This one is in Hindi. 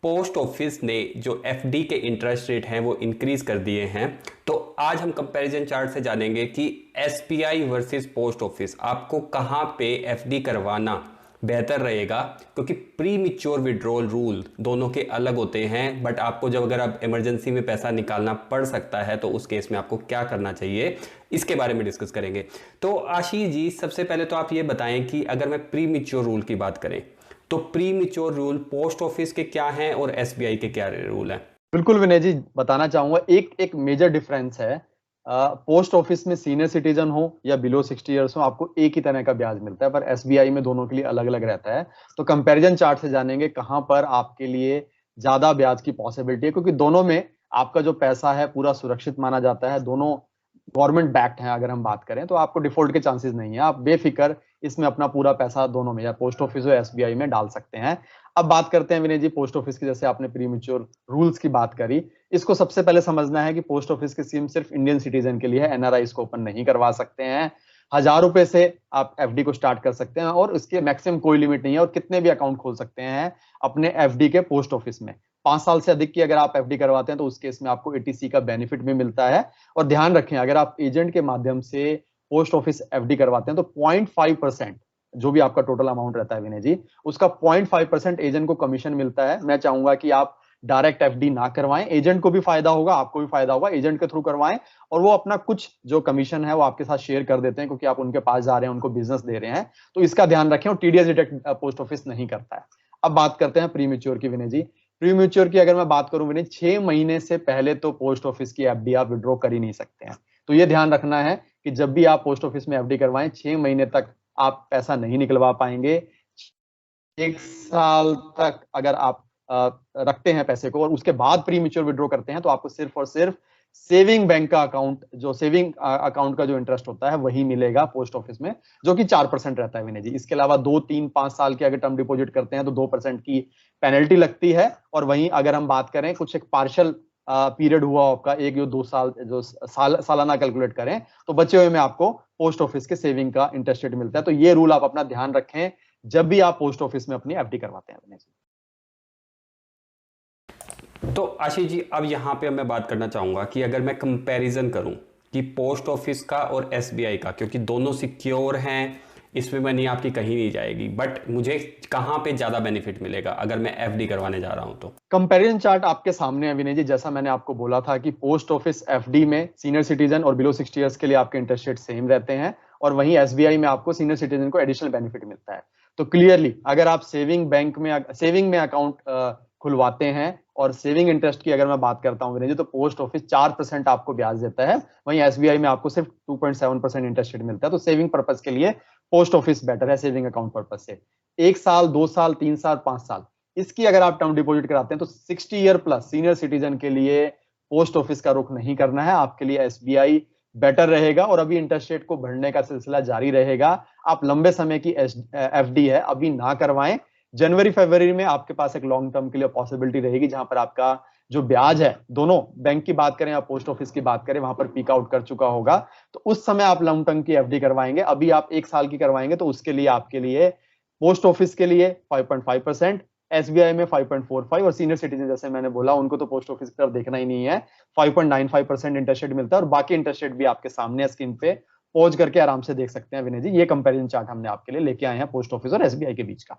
पोस्ट ऑफिस ने जो एफडी के इंटरेस्ट रेट हैं वो इंक्रीज कर दिए हैं। तो आज हम कंपैरिजन चार्ट से जानेंगे कि एसबीआई वर्सेस पोस्ट ऑफिस आपको कहां पे एफडी करवाना बेहतर रहेगा, क्योंकि प्री मिच्योर विड्रॉल रूल दोनों के अलग होते हैं। बट आपको जब अगर आप इमरजेंसी में पैसा निकालना पड़ सकता है तो उस केस में आपको क्या करना चाहिए, इसके बारे में डिस्कस करेंगे। तो आशीष जी, सबसे पहले तो आप ये बताएं कि अगर मैं प्री मिच्योर रूल की बात करें तो pre mature rule post office के क्या हैं और एसबीआई के क्या रूल हैं? बिल्कुल विनय जी, बताना चाहूंगा एक एक मेजर डिफरेंस है। पोस्ट ऑफिस में सीनियर सिटीजन हो या बिलो 60 ईयर्स हो, आपको एक ही तरह का ब्याज मिलता है, पर एसबीआई में दोनों के लिए अलग अलग रहता है। तो कंपैरिजन चार्ट से जानेंगे कहां पर आपके लिए ज्यादा ब्याज की पॉसिबिलिटी है, क्योंकि दोनों में आपका जो पैसा है पूरा सुरक्षित माना जाता है। दोनों गवर्नमेंट बैक्ड हैं। अगर हम बात करें तो आपको डिफॉल्ट के चांसेस नहीं है, आप बेफिक्र इसमें अपना पूरा पैसा दोनों में, या पोस्ट ऑफिस हो एसबीआई में, डाल सकते हैं। अब बात करते हैं विनय जी पोस्ट ऑफिस की। जैसे आपने प्रीमेच्योर रूल्स की बात करी, इसको सबसे पहले समझना है कि पोस्ट ऑफिस की स्कीम सिर्फ इंडियन सिटीजन के लिए है, एनआरआई इसको ओपन नहीं करवा सकते हैं। 1000 रुपए से आप एफडी को स्टार्ट कर सकते हैं और उसके मैक्सिमम कोई लिमिट नहीं है, और कितने भी अकाउंट खोल सकते हैं अपने एफडी के पोस्ट ऑफिस में। 5 साल से अधिक की अगर आप एफडी करवाते हैं तो उस केस में आपको एटीसी का बेनिफिट भी मिलता है। और ध्यान रखें, अगर आप एजेंट के माध्यम से पोस्ट ऑफिस एफडी करवाते हैं तो 0.5% जो भी आपका टोटल अमाउंट रहता है विनय जी, उसका 0.5% एजेंट को कमीशन मिलता है। मैं चाहूंगा कि आप डायरेक्ट एफडी ना करवाएं, एजेंट को भी फायदा होगा, आपको भी फायदा होगा, एजेंट के थ्रू करवाएं। और वो अपना कुछ जो कमीशन है वो आपके साथ शेयर कर देते हैं, क्योंकि आप उनके पास जा रहे हैं, उनको बिजनेस दे रहे हैं। तो इसका ध्यान रखें, और टीडीएस डिडक्ट पोस्ट ऑफिस नहीं करता है। अब बात करते हैं प्रीमेच्योर की विनय जी। प्रीमेच्योर की अगर मैं बात करूं विनय, 6 महीने से पहले तो पोस्ट ऑफिस की एफडी आप विड्रॉ कर ही नहीं सकते हैं। तो ये ध्यान रखना है कि जब भी आप पोस्ट ऑफिस में एफडी करवाएं, 6 महीने तक आप पैसा नहीं निकलवा पाएंगे। 1 साल तक अगर आप रखते हैं पैसे को और उसके बाद प्रीमेच्योर विड्रॉ करते हैं, तो आपको सिर्फ और सिर्फ सेविंग बैंक का अकाउंट, जो सेविंग अकाउंट का जो इंटरेस्ट होता है वही मिलेगा पोस्ट ऑफिस में, जो कि 4% रहता है विनय जी। इसके अलावा 2, 3, 5 साल के अगर टर्म डिपॉजिट करते हैं तो 2% की पेनल्टी लगती है। और वहीं अगर हम बात करें कुछ एक पार्शियल पीरियड हुआ आपका, 1 या 2 साल, जो सालाना कैलकुलेट करें, तो बचे हुए में आपको पोस्ट ऑफिस के सेविंग का इंटरेस्ट रेट मिलता है। तो ये रूल आप अपना ध्यान रखें जब भी आप पोस्ट ऑफिस में अपनी एफडी करवाते हैं। तो आशीष जी, अब यहाँ पे मैं बात करना चाहूँगा कि अगर मैं कंपैरिजन करूँ कि पोस्ट ऑफिस का और एसबीआई का, क्योंकि दोनों सिक्योर हैं, इसमें मनी आपकी कहीं नहीं जाएगी, बट मुझे कहाँ पे ज़्यादा बेनिफिट मिलेगा अगर मैं एफडी करवाने जा रहा हूँ तो? कंपैरिजन चार्ट आपके सामने है विनय जी। जैसा मैंने आपको बोला था कि पोस्ट ऑफिस एफडी में सीनियर सिटीजन और बिलो 60 ईयर्स के लिए आपके इंटरेस्ट रेट सेम रहते हैं, और वहीं एसबीआई में आपको सीनियर सिटीजन को एडिशनल बेनिफिट मिलता है। तो क्लियरली अगर आप सेविंग में अकाउंट खुलवाते हैं, और सेविंग इंटरेस्ट की अगर मैं बात करता हूं विनय जी, तो पोस्ट ऑफिस 4% आपको ब्याज देता है, वहीं एसबीआई में आपको सिर्फ 2.7% इंटरेस्ट रेट मिलता है। तो सेविंग पर्पज के लिए पोस्ट ऑफिस बेटर है, सेविंग अकाउंट पर्पज से। 1 साल, 2 साल, 3 साल, 5 साल, इसकी अगर आप टर्म डिपॉजिट कराते हैं तो 60 ईयर प्लस सीनियर सिटीजन के लिए पोस्ट ऑफिस का रुख नहीं करना है, आपके लिए एसबीआई बेटर रहेगा। और अभी इंटरेस्ट रेट को बढ़ने का सिलसिला जारी रहेगा। आप लंबे समय की एफडी है अभी ना करवाएं। जनवरी फरवरी में आपके पास एक लॉन्ग टर्म के लिए पॉसिबिलिटी रहेगी, जहां पर आपका जो ब्याज है, दोनों बैंक की बात करें या पोस्ट ऑफिस की बात करें, वहां पर पीक आउट कर चुका होगा। तो उस समय आप लॉन्ग टर्म की एफडी करवाएंगे। अभी आप 1 साल की करवाएंगे तो उसके लिए आपके लिए पोस्ट ऑफिस के लिए 5.5%, एसबीआई में 5.45, और सीनियर सिटीजन जैसे मैंने बोला उनको तो पोस्ट ऑफिस की तरफ देखना ही नहीं है, 5.95% इंटरेस्ट रेट मिलता है। और बाकी इंटरेस्ट रेट भी आपके सामने स्क्रीन पे पहुंच करके आराम से देख सकते हैं विनय जी। ये कंपैरिजन चार्ट हमने आपके लिए लेके आए हैं पोस्ट ऑफिस और एसबीआई के बीच का।